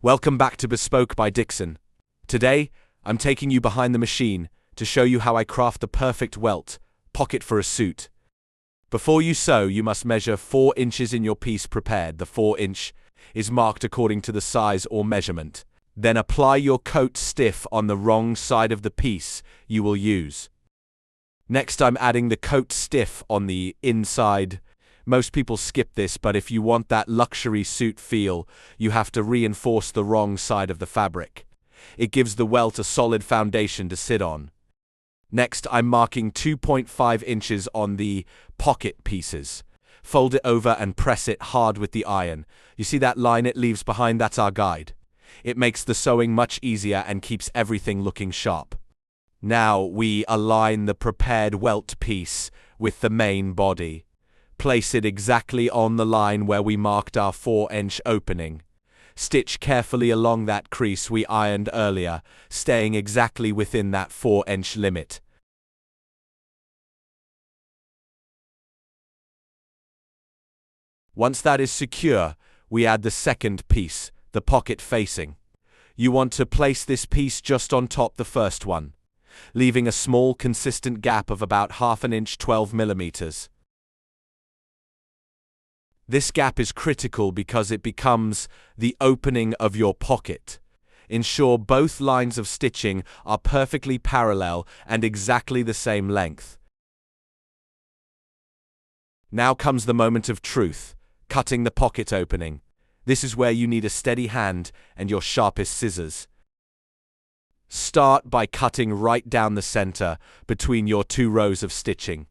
Welcome back to Bespoke by Dixon. Today, I'm taking you behind the machine to show you how I craft the perfect welt pocket for a suit. Before you sew, you must measure 4 inches in your piece prepared. The 4-inch is marked according to the size or measurement. Then apply your coat stiff on the wrong side of the piece you will use. Next, I'm adding the coat stiff on the inside. Most people skip this, but if you want that luxury suit feel, you have to reinforce the wrong side of the fabric. It gives the welt a solid foundation to sit on. Next, I'm marking 2.5 inches on the pocket pieces. Fold it over and press it hard with the iron. You see that line it leaves behind? That's our guide. It makes the sewing much easier and keeps everything looking sharp. Now we align the prepared welt piece with the main body. Place it exactly on the line where we marked our 4-inch opening. Stitch carefully along that crease we ironed earlier, staying exactly within that 4-inch limit. Once that is secure, we add the second piece, the pocket facing. You want to place this piece just on top the first one, leaving a small consistent gap of about half an inch, 12 millimeters. This gap is critical because it becomes the opening of your pocket. Ensure both lines of stitching are perfectly parallel and exactly the same length. Now comes the moment of truth, cutting the pocket opening. This is where you need a steady hand and your sharpest scissors. Start by cutting right down the center between your 2 rows of stitching.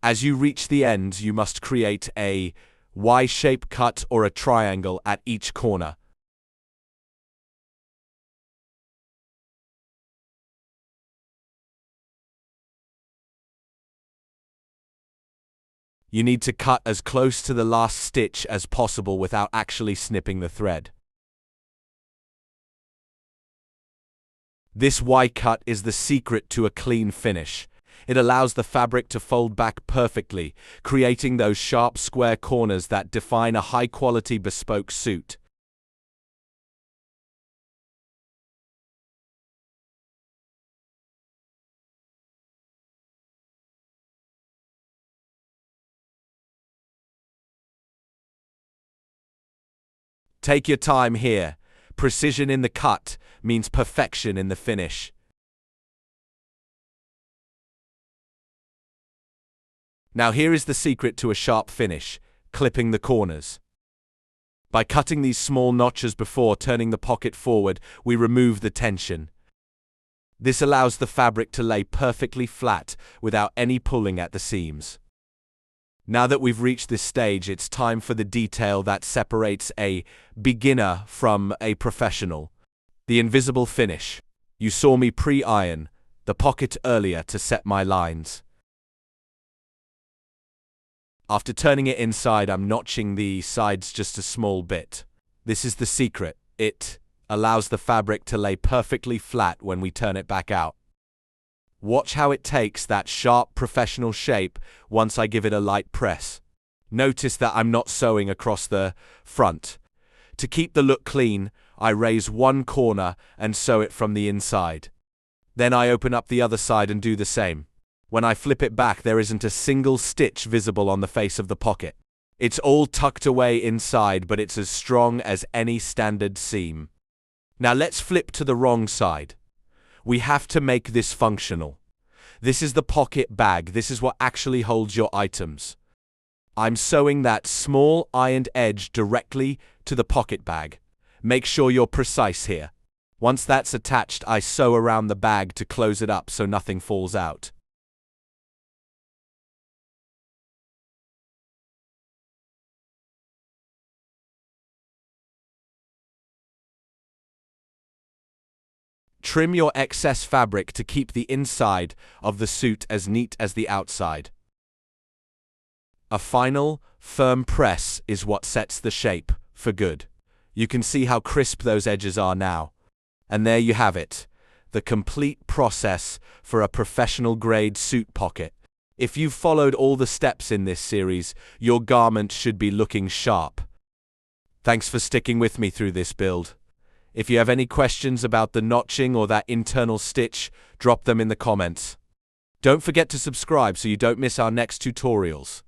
As you reach the ends, you must create a Y-shape cut or a triangle at each corner. You need to cut as close to the last stitch as possible without actually snipping the thread. This Y-cut is the secret to a clean finish. It allows the fabric to fold back perfectly, creating those sharp square corners that define a high-quality bespoke suit. Take your time here. Precision in the cut means perfection in the finish. Now here is the secret to a sharp finish, clipping the corners. By cutting these small notches before turning the pocket forward, we remove the tension. This allows the fabric to lay perfectly flat without any pulling at the seams. Now that we've reached this stage, it's time for the detail that separates a beginner from a professional. The invisible finish. You saw me pre-iron the pocket earlier to set my lines. After turning it inside, I'm notching the sides just a small bit. This is the secret. It allows the fabric to lay perfectly flat when we turn it back out. Watch how it takes that sharp professional shape once I give it a light press. Notice that I'm not sewing across the front. To keep the look clean, I raise one corner and sew it from the inside. Then I open up the other side and do the same. When I flip it back, there isn't a single stitch visible on the face of the pocket. It's all tucked away inside, but it's as strong as any standard seam. Now let's flip to the wrong side. We have to make this functional. This is the pocket bag. This is what actually holds your items. I'm sewing that small ironed edge directly to the pocket bag. Make sure you're precise here. Once that's attached, I sew around the bag to close it up so nothing falls out. Trim your excess fabric to keep the inside of the suit as neat as the outside. A final, firm press is what sets the shape for good. You can see how crisp those edges are now. And there you have it, the complete process for a professional-grade suit pocket. If you've followed all the steps in this series, your garment should be looking sharp. Thanks for sticking with me through this build. If you have any questions about the notching or that internal stitch, drop them in the comments. Don't forget to subscribe so you don't miss our next tutorials.